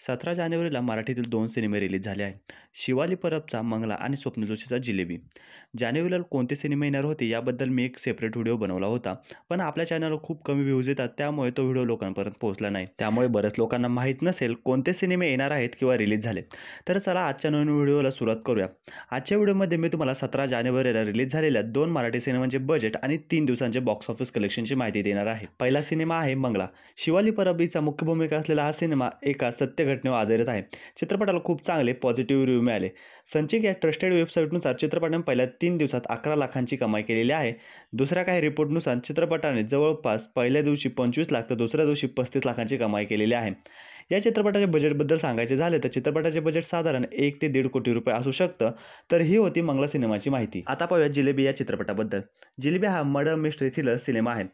17 जानेवारीला मराठीतील 2 सिनेमे रिलीज झाले आहेत. शिवाली परबचा मंगला आणि स्वप्नील जोशीचा जिलेबी. जानेवारीला कोणते सिनेमे येणार होते याबद्दल मी एक सेपरेट व्हिडिओ बनवला होता. पण आपल्या चॅनलवर खूप कमी व्ह्यूज येतात, त्यामुळे तो व्हिडिओ लोकांपर्यंत पोहोचला नाही. त्यामुळे बऱ्याच लोकांना माहीत नसेल कोणते सिनेमे येणार आहेत किंवा रिलीज झालेत. तर चला आजच्या नवीन व्हिडिओला सुरुवात करूया. आजच्या व्हिडिओमध्ये मी तुम्हाला 17 जानेवारीला रिलीज झालेल्या 2 मराठी सिनेमांचे बजेट आणि 3 दिवसांचे बॉक्स ऑफिस कलेक्शनची माहिती देणार आहे. पहिला सिनेमा आहे मंगला. शिवाली परब हिचा मुख्य भूमिका असलेला हा सिनेमा एका सत्य घटनेवर आधारित आहे. चित्रपटाला खूप चांगले पॉझिटिव्ह रिव्ह्यू मिळाले. संचिक या ट्रस्टेड वेबसाईटनुसार चित्रपटाने पहिल्या 3 दिवसात 11 लाखांची कमाई केलेली आहे. दुसऱ्या काही रिपोर्टनुसार चित्रपटाने जवळपास पहिल्या दिवशी 25 लाख तर दुसऱ्या दिवशी 35 लाखांची कमाई केलेली आहे. या चित्रपटाच्या बजेटबद्दल सांगायचे झाले तर चित्रपटाचे बजेट साधारण 1 ते 1.5 कोटी रुपये असू शकतं. तर ही होती मंगला सिनेमाची माहिती. आता पाहूया जिलेबी या चित्रपटाबद्दल. जिलेबी हा मर्डर मिस्ट्री थ्रिलर सिनेमा आहे.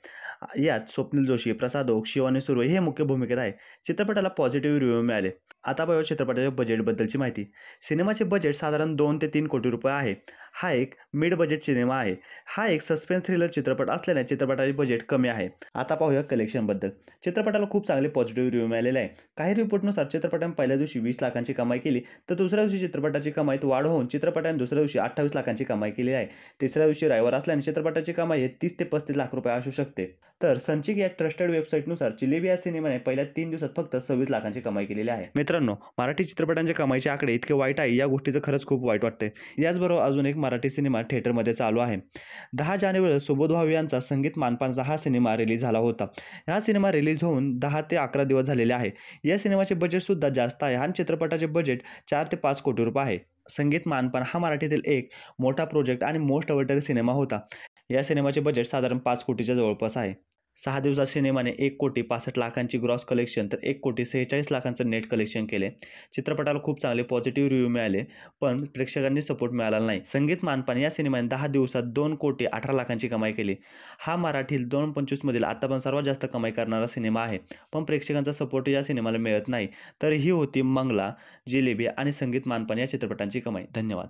यात स्वप्नील जोशी, प्रसाद ओक, शिवानी सुर्वे हे मुख्य भूमिकेत आहे. चित्रपटाला पॉझिटिव्ह रिव्ह्यू मिळाले. आता पाहूया चित्रपटाच्या बजेटबद्दलची माहिती. सिनेमाचे बजेट साधारण 2 ते 3 कोटी रुपये आहे. हा एक मिड बजेट सिनेमा आहे. हा एक सस्पेन्स थ्रिलर चित्रपट असल्याने चित्रपटाचे बजेट कमी आहे. आता पाहूया कलेक्शनबद्दल. चित्रपटाला खूप चांगले पॉझिटिव्ह रिव्ह्यू मिळालेले आहे. काही रिपोर्टनुसार चित्रपटाने पहिल्या दिवशी 20 लाखांची कमाई केली, तर दुसऱ्या दिवशी चित्रपटाची कमाईत वाढ होऊन चित्रपटाने दुसऱ्या दिवशी 28 लाखांची कमाई केली आहे. तिसऱ्या दिवशी रविवार असल्याने चित्रपटाची कमाई हे 30 ते 35 लाख रुपये असू शकते. तर संचिक या ट्रस्टेड वेबसाईटनुसार जिलेबी या सिनेमाने पहिल्या 3 दिवसात फक्त 26 लाखांची कमाई केलेली आहे. मित्रांनो, मराठी चित्रपटांच्या कमाईचे आकडे इतके वाईट आहे, या गोष्टीचं खरंच खूप वाईट वाटते. याचबरोबर अजून एक मराठी सिनेमा थिएटरमध्ये चालू आहे. 10 जानेवारीला सुबोध भावे यांचा संगीत मानपानचा हा सिनेमा रिलीज झाला होता. हा सिनेमा रिलीज होऊन 10 ते 11 दिवस झालेले आहे. या सिनेमाचे बजेटसुद्धा जास्त आहे आणि चित्रपटाचे बजेट 4 ते 5 कोटी रुपये आहे. संगीत मानपान हा मराठीतील एक मोठा प्रोजेक्ट आणि मोस्ट अवेटेड सिनेमा होता. या सिनेमाचे बजेट साधारण 5 कोटीच्या जवळपास आहे. 6 दिवसात सिनेमाने 1,65 लाखांची ग्रॉस कलेक्शन तर 1,46 लाखांचं नेट कलेक्शन केले. चित्रपटाला खूप चांगले पॉझिटिव्ह रिव्ह्यू मिळाले, पण प्रेक्षकांनी सपोर्ट मिळाला नाही. संगीत मानपान या सिनेमाने 10 दिवसात 2,18 लाखांची कमाई केली. हा मराठीतील 2025 मधील आतापर्यंत सर्वात जास्त कमाई करणारा सिनेमा आहे, पण प्रेक्षकांचा सपोर्ट या सिनेमाला मिळत नाही. तर ही होती मंगला, जिलेबी आणि संगीत मानपान या चित्रपटांची कमाई. धन्यवाद.